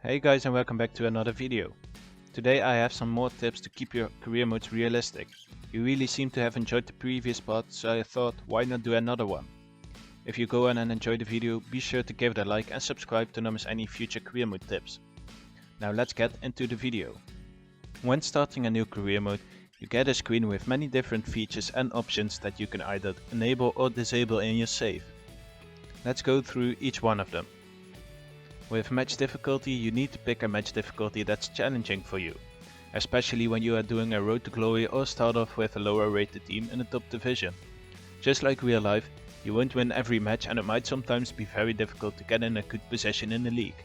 Hey guys, and welcome back to another video. Today I have some more tips to keep your career modes realistic. You really seem to have enjoyed the previous part, so I thought why not do another one. If you go on and enjoy the video, be sure to give it a like and subscribe to not miss any future career mode tips. Now let's get into the video. When starting a new career mode, you get a screen with many different features and options that you can either enable or disable in your save. Let's go through each one of them. With match difficulty, you need to pick a match difficulty that's challenging for you, especially when you are doing a road to glory or start off with a lower rated team in the top division. Just like real life, you won't win every match and it might sometimes be very difficult to get in a good position in the league.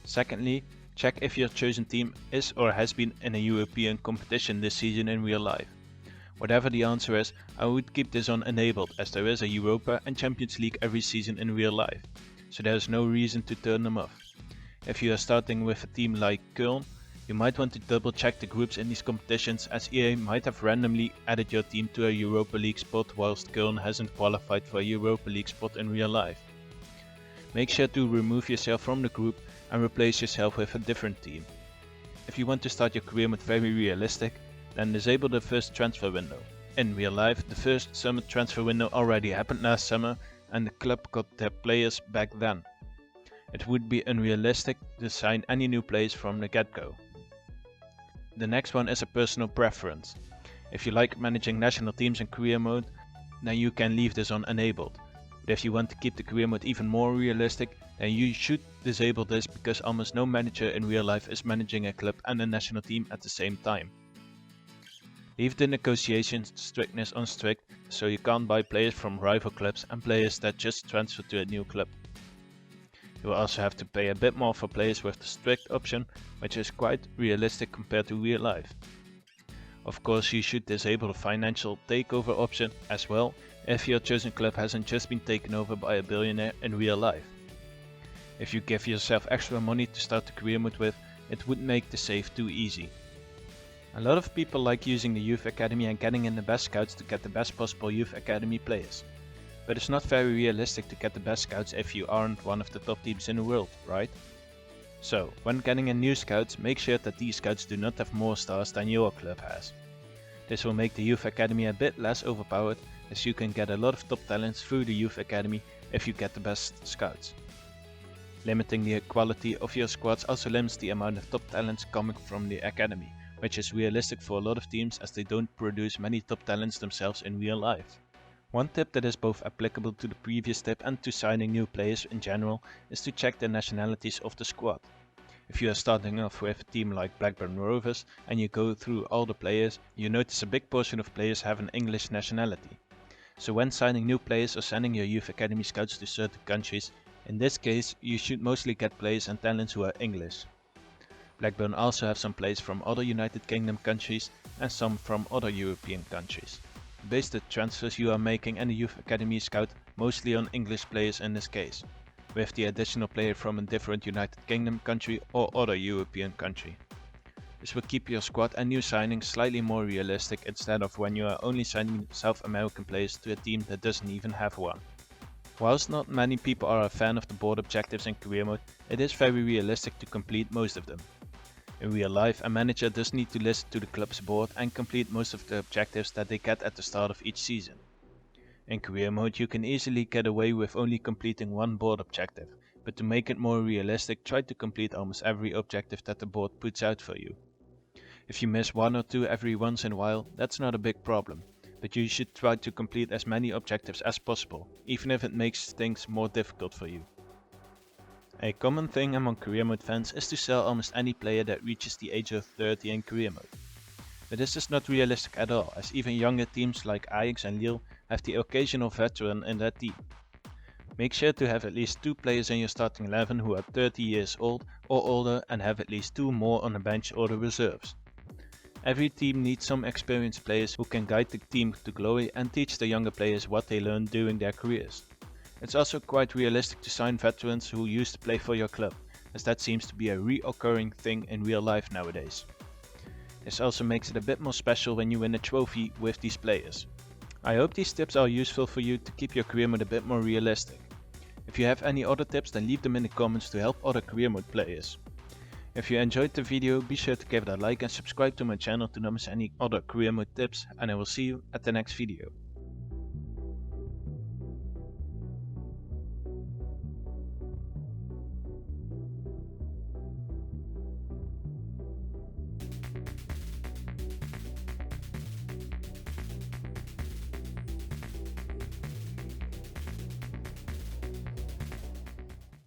Secondly, check if your chosen team is or has been in a European competition this season in real life. Whatever the answer is, I would keep this on enabled as there is a Europa and Champions League every season in real life, so there is no reason to turn them off. If you are starting with a team like Köln, you might want to double check the groups in these competitions, as EA might have randomly added your team to a Europa League spot whilst Köln hasn't qualified for a Europa League spot in real life. Make sure to remove yourself from the group and replace yourself with a different team. If you want to start your career mode very realistic, then disable the first transfer window. In real life, the first summer transfer window already happened last summer and the club got their players back then. It would be unrealistic to sign any new players from the get-go. The next one is a personal preference. If you like managing national teams in career mode, then you can leave this on enabled. But if you want to keep the career mode even more realistic, then you should disable this, because almost no manager in real life is managing a club and a national team at the same time. Leave the negotiations strictness on strict, so you can't buy players from rival clubs and players that just transfer to a new club. You will also have to pay a bit more for players with the strict option, which is quite realistic compared to real life. Of course, you should disable the financial takeover option as well if your chosen club hasn't just been taken over by a billionaire in real life. If you give yourself extra money to start the career mode with, it would make the save too easy. A lot of people like using the youth academy and getting in the best scouts to get the best possible youth academy players. But it's not very realistic to get the best scouts if you aren't one of the top teams in the world, right? So, when getting in new scouts, make sure that these scouts do not have more stars than your club has. This will make the youth academy a bit less overpowered, as you can get a lot of top talents through the youth academy if you get the best scouts. Limiting the quality of your squads also limits the amount of top talents coming from the academy, which is realistic for a lot of teams as they don't produce many top talents themselves in real life. One tip that is both applicable to the previous tip and to signing new players in general is to check the nationalities of the squad. If you are starting off with a team like Blackburn Rovers and you go through all the players, you notice a big portion of players have an English nationality. So when signing new players or sending your youth academy scouts to certain countries, in this case you should mostly get players and talents who are English. Blackburn also have some players from other United Kingdom countries and some from other European countries. Base the transfers you are making and the youth academy scout mostly on English players in this case, with the additional player from a different United Kingdom country or other European country. This will keep your squad and new signings slightly more realistic instead of when you are only signing South American players to a team that doesn't even have one. Whilst not many people are a fan of the board objectives in career mode, it is very realistic to complete most of them. In real life, a manager does need to listen to the club's board and complete most of the objectives that they get at the start of each season. In career mode, you can easily get away with only completing one board objective, but to make it more realistic, try to complete almost every objective that the board puts out for you. If you miss one or two every once in a while, that's not a big problem, but you should try to complete as many objectives as possible, even if it makes things more difficult for you. A common thing among career mode fans is to sell almost any player that reaches the age of 30 in career mode. But this is not realistic at all, as even younger teams like Ajax and Lille have the occasional veteran in their team. Make sure to have at least 2 players in your starting 11 who are 30 years old or older and have at least 2 more on the bench or the reserves. Every team needs some experienced players who can guide the team to glory and teach the younger players what they learned during their careers. It's also quite realistic to sign veterans who used to play for your club, as that seems to be a reoccurring thing in real life nowadays. This also makes it a bit more special when you win a trophy with these players. I hope these tips are useful for you to keep your career mode a bit more realistic. If you have any other tips, then leave them in the comments to help other career mode players. If you enjoyed the video, be sure to give it a like and subscribe to my channel to not miss any other career mode tips, and I will see you at the next video.